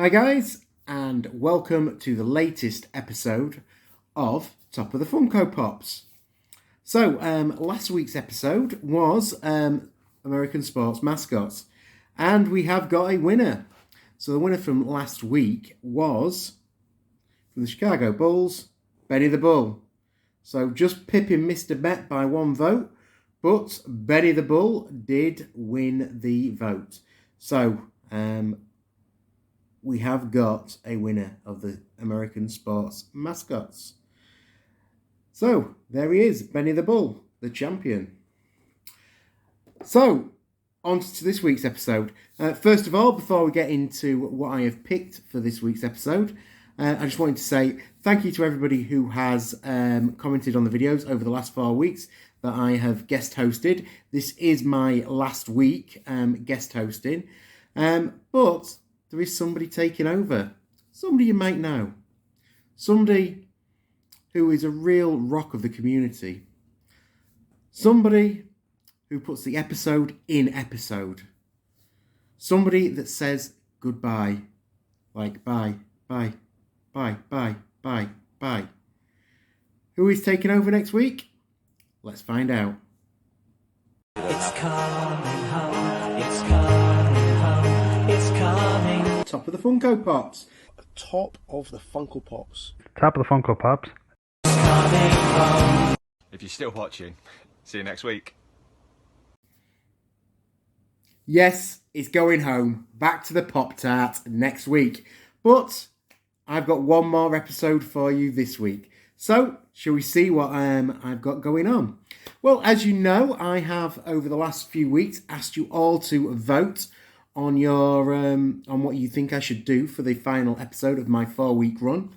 Hi guys, and welcome to the latest episode of Top of the Funko Pops. So, last week's episode was American sports mascots, and we have got a winner. So the winner from last week was, from the Chicago Bulls, Benny the Bull. So just pipping Mr. Bet by one vote, but Benny the Bull did win the vote. So, we have got a winner of the American sports mascots. So, there he is, Benny the Bull, the champion. So, on to this week's episode. First of all, before we get into what I have picked for this week's episode, I just wanted to say thank you to everybody who has commented on the videos over the last 4 weeks that I have guest hosted. This is my last week guest hosting, but there is somebody taking over. Somebody you might know. Somebody who is a real rock of the community. Somebody who puts the episode in episode. Somebody that says goodbye. Like bye, bye, bye, bye, bye, bye. Who is taking over next week? Let's find out. It's coming home, it's coming home, it's coming. Top of the Funko Pops. Top of the Funko Pops. Top of the Funko Pops. If you're still watching, see you next week. Yes, it's going home. Back to the Pop Tart next week. But I've got one more episode for you this week. So, shall we see what I've got going on? Well, as you know, I have, over the last few weeks, asked you all to vote on your on what you think I should do for the final episode of my 4-week run.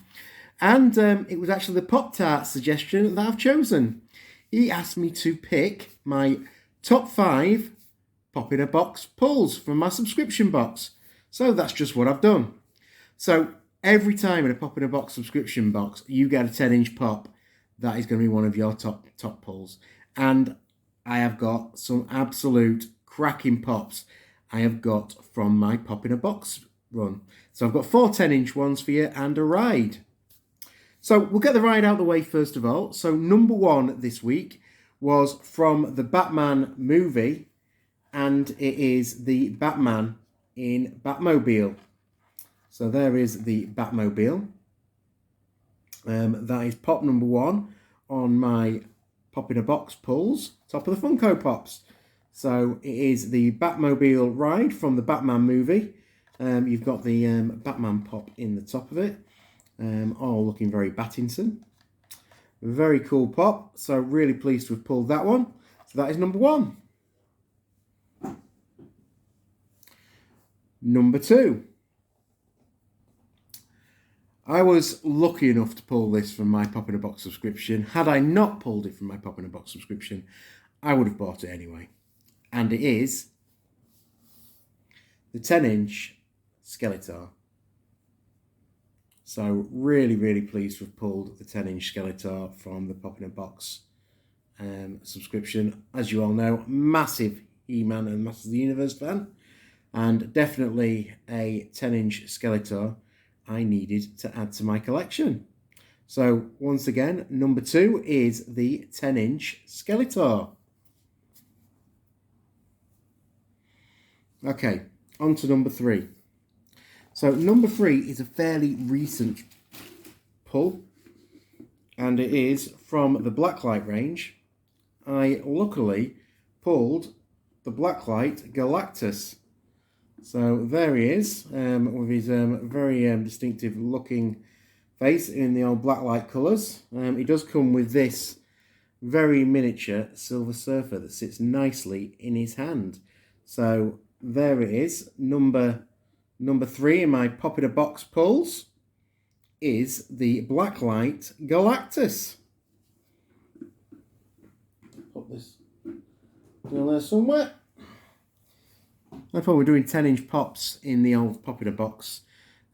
And it was actually the Pop Tart suggestion that I've chosen. He asked me to pick my top 5 pop-in-a-box pulls from my subscription box. So that's just what I've done. So every time in a pop-in-a-box subscription box, you get a 10-inch pop. That is going to be one of your top pulls. And I have got some absolute cracking pops I have got from my pop-in-a-box run. So I've got 4 10-inch ones for you and a ride. So we'll get the ride out of the way first of all. So number 1 this week was from the Batman movie, and it is the Batman in Batmobile. So there is the Batmobile. That is pop number 1 on my pop-in-a-box pulls, top of the Funko Pops. So it is the Batmobile ride from the Batman movie. You've got the Batman pop in the top of it. All looking very Battinson. Very cool pop. So really pleased to have pulled that one. So that is number 1. Number 2. I was lucky enough to pull this from my Pop-in-a-Box subscription. Had I not pulled it from my Pop-in-a-Box subscription, I would have bought it anyway. And it is the 10-inch Skeletor. So really, really pleased to have pulled the 10-inch Skeletor from the Pop-in-a-Box subscription. As you all know, massive He-Man and Masters of the Universe fan. And definitely a 10-inch Skeletor I needed to add to my collection. So once again, number 2 is the 10-inch Skeletor. Okay, on to number 3. So number 3 is a fairly recent pull, and it is from the Blacklight range. I luckily pulled the Blacklight Galactus. So there he is, with his very distinctive looking face in the old Blacklight colours. He does come with this very miniature Silver Surfer that sits nicely in his hand. So there it is. Number 3 in my Pop-in-a-Box pulls is the Blacklight Galactus. Put this down there somewhere. I thought we're doing 10-inch pops in the old Pop-in-a-Box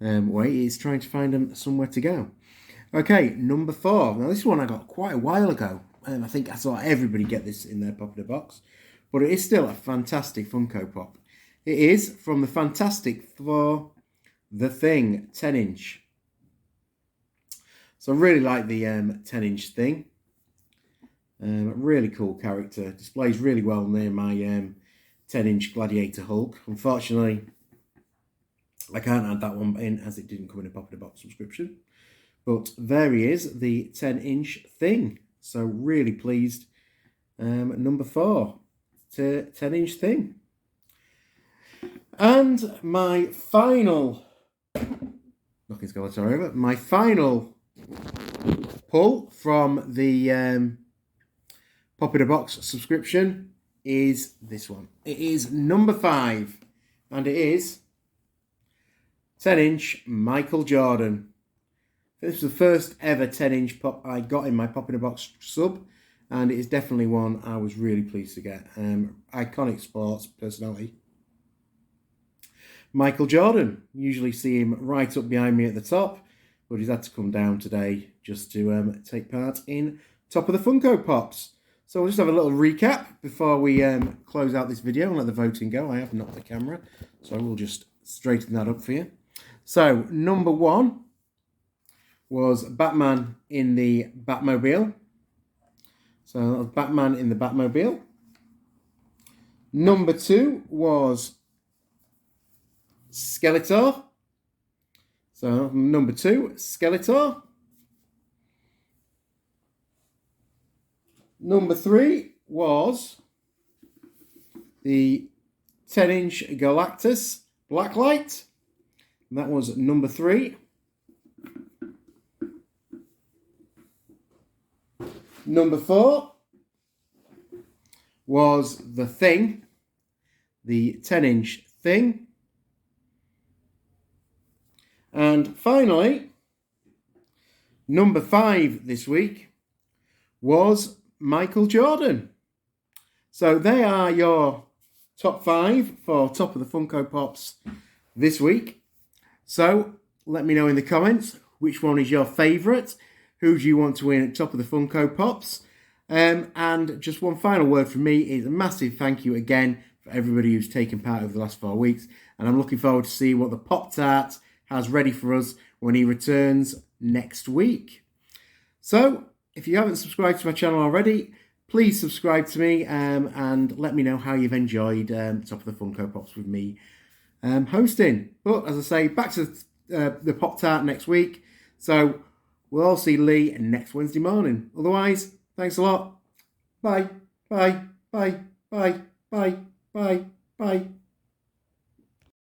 way. It's trying to find them somewhere to go. Okay, number 4. Now this one I got quite a while ago. I think I saw everybody get this in their Pop-in-a-Box. But it is still a fantastic Funko Pop. It is from the Fantastic Four The Thing 10-inch. So I really like the 10-inch Thing. Really cool character. Displays really well near my 10-inch Gladiator Hulk. Unfortunately, I can't add that one in as it didn't come in a Pop in a Box subscription. But there he is, the 10-inch Thing. So really pleased. Number 4 to 10-inch Thing. And my final, knocking Skeletor over, my final pull from the Pop in a Box subscription is this one. It is number 5, and it is 10-inch Michael Jordan. This was the first ever 10-inch pop I got in my Pop in a Box sub, and it is definitely one I was really pleased to get. Iconic sports personality. Michael Jordan. Usually see him right up behind me at the top, but he's had to come down today just to take part in Top of the Funko Pops. So we'll just have a little recap before we close out this video and let the voting go. I have knocked the camera, so we'll just straighten that up for you. So number 1 was Batman in the Batmobile. So that was Batman in the Batmobile. Number 2 was Skeletor. So number 2, Skeletor. Number 3 was the 10-inch Galactus Blacklight. That was number 3. Number 4 was the Thing, the 10-inch Thing. And finally, number 5 this week was Michael Jordan. So they are your top 5 for Top of the Funko Pops this week. So let me know in the comments which one is your favourite. Who do you want to win at Top of the Funko Pops? And just one final word from me is a massive thank you again for everybody who's taken part over the last 4 weeks. And I'm looking forward to see what the Pop Tart has ready for us when he returns next week. So, if you haven't subscribed to my channel already, please subscribe to me and let me know how you've enjoyed Top of the Funko Pops with me hosting. But, as I say, back to the Pop Tart next week. So, we'll all see Lee next Wednesday morning. Otherwise, thanks a lot. Bye, bye, bye, bye, bye, bye, bye.